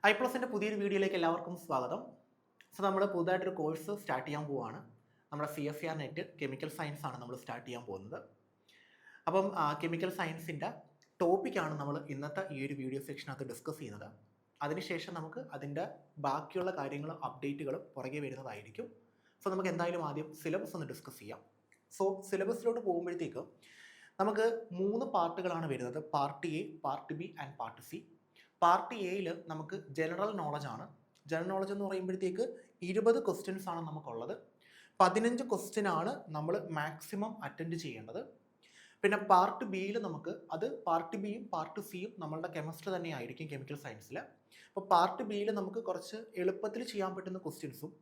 ഐപ്ലസിൻ്റെ പുതിയൊരു വീഡിയോയിലേക്ക് എല്ലാവർക്കും സ്വാഗതം. നമ്മൾ പുതുതായിട്ടൊരു കോഴ്സ് സ്റ്റാർട്ട് ചെയ്യാൻ പോവുകയാണ്. നമ്മുടെ CSER നെറ്റ് കെമിക്കൽ സയൻസ് ആണ് നമ്മൾ സ്റ്റാർട്ട് ചെയ്യാൻ പോകുന്നത്. അപ്പം കെമിക്കൽ സയൻസിൻ്റെ ടോപ്പിക്കാണ് നമ്മൾ ഇന്നത്തെ ഈ ഒരു വീഡിയോ സെക്ഷനകത്ത് ഡിസ്കസ് ചെയ്യുന്നത്. അതിനുശേഷം നമുക്ക് അതിൻ്റെ ബാക്കിയുള്ള കാര്യങ്ങളും അപ്ഡേറ്റുകളും പുറകെ വരുന്നതായിരിക്കും. നമുക്ക് എന്തായാലും ആദ്യം സിലബസ് ഒന്ന് ഡിസ്കസ് ചെയ്യാം. സിലബസിലോട്ട് പോകുമ്പോഴത്തേക്ക് നമുക്ക് 3 പാർട്ടുകളാണ് വരുന്നത്. Part A, part B and part C. Part എയിൽ നമുക്ക് ജനറൽ നോളജ് ആണ്. ജനറൽ നോളജ് എന്ന് പറയുമ്പോഴത്തേക്ക് 20 ക്വസ്റ്റ്യൻസ് ആണ് നമുക്കുള്ളത്. 15 ക്വസ്റ്റ്യൻ ആണ് നമ്മൾ മാക്സിമം അറ്റൻഡ് ചെയ്യേണ്ടത്. പിന്നെ പാർട്ട് ബിയിൽ നമുക്ക് പാർട്ട് ബിയും പാർട്ട് സിയും നമ്മളുടെ കെമിസ്ട്രി തന്നെ ആയിരിക്കും കെമിക്കൽ സയൻസിൽ. അപ്പോൾ പാർട്ട് ബിയിൽ നമുക്ക് കുറച്ച് എളുപ്പത്തിൽ ചെയ്യാൻ പറ്റുന്ന ക്വസ്റ്റ്യൻസും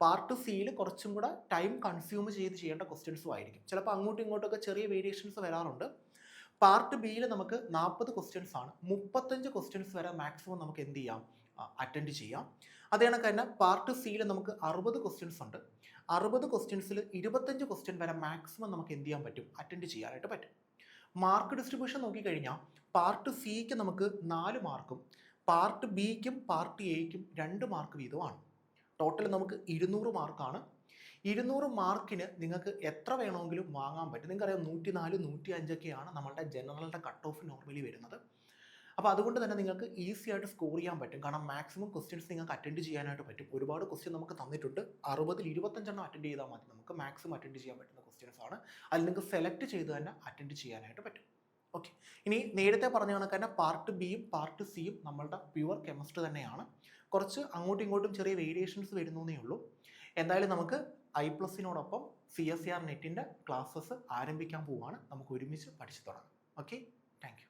പാർട്ട് സിയിൽ കുറച്ചും കൂടെ ടൈം കൺസ്യൂം ചെയ്ത് ചെയ്യേണ്ട ക്വസ്റ്റ്യൻസും ആയിരിക്കും. ചിലപ്പോൾ അങ്ങോട്ടും ഇങ്ങോട്ടൊക്കെ ചെറിയ വേരിയേഷൻസ് വരാറുണ്ട്. പാർട്ട് ബിയിൽ നമുക്ക് 40 ക്വസ്റ്റ്യൻസ് ആണ്. 35 ക്വസ്റ്റ്യൻസ് വരെ മാക്സിമം നമുക്ക് എന്ത് ചെയ്യാം, അറ്റൻഡ് ചെയ്യാം. അതേ കണക്ക് തന്നെ പാർട്ട് സിയിൽ നമുക്ക് 60 ക്വസ്റ്റ്യൻസ് ഉണ്ട്. 60 ക്വസ്റ്റ്യൻസിൽ 25 ക്വസ്റ്റ്യൻ വരെ മാക്സിമം നമുക്ക് എന്ത് ചെയ്യാൻ പറ്റും, അറ്റൻഡ് ചെയ്യാനായിട്ട് പറ്റും. മാർക്ക് ഡിസ്ട്രിബ്യൂഷൻ നോക്കിക്കഴിഞ്ഞാൽ പാർട്ട് സിക്ക് നമുക്ക് 4 മാർക്കും പാർട്ട് ബിക്കും പാർട്ട് എയ്ക്കും 2 മാർക്ക് വീതമാണ്. ടോട്ടൽ നമുക്ക് 200 മാർക്കാണ്. 200 മാർക്കിന് നിങ്ങൾക്ക് എത്ര വേണമെങ്കിലും വാങ്ങാൻ പറ്റും. നിങ്ങൾക്കറിയാം 104, 105 നമ്മളുടെ ജനറലിൻ്റെ കട്ട് ഓഫ് നോർമലി വരുന്നത്. അപ്പോൾ അതുകൊണ്ട് തന്നെ നിങ്ങൾക്ക് ഈസി ആയിട്ട് സ്കോർ ചെയ്യാൻ പറ്റും. കാരണം മാക്സിമം ക്വസ്റ്റ്യൻസ് നിങ്ങൾക്ക് അറ്റൻഡ് ചെയ്യാനായിട്ട് പറ്റും. ഒരുപാട് ക്വസ്റ്റ്യൻ നമുക്ക് തന്നിട്ടുണ്ട്. 60ൽ 25 അറ്റൻഡ് ചെയ്താൽ മതി. നമുക്ക് മാക്സിമം അറ്റൻഡ് ചെയ്യാൻ പറ്റുന്ന ക്വസ്റ്റ്യൻസ് ആണ്. അതിൽ നിങ്ങൾക്ക് സെലക്ട് ചെയ്ത് തന്നെ അറ്റൻഡ് ചെയ്യാനായിട്ട് പറ്റും. ഓക്കെ, ഇനി നേരത്തെ പറഞ്ഞ കണക്ക് തന്നെ പാർട്ട് ബിയും പാർട്ട് സിയും നമ്മളുടെ പ്യുവർ കെമിസ്ട്രി തന്നെയാണ്. കുറച്ച് അങ്ങോട്ടും ഇങ്ങോട്ടും ചെറിയ വേരിയേഷൻസ് വരുന്നേ ഉള്ളൂ. എന്തായാലും നമുക്ക് ഐപ്ലസിനോടൊപ്പം CSER നെറ്റിൻ്റെ ക്ലാസ്സസ് ആരംഭിക്കാൻ പോവുകയാണ്. നമുക്ക് ഒരുമിച്ച് പഠിച്ചു തുടങ്ങാം. Okay, thank you.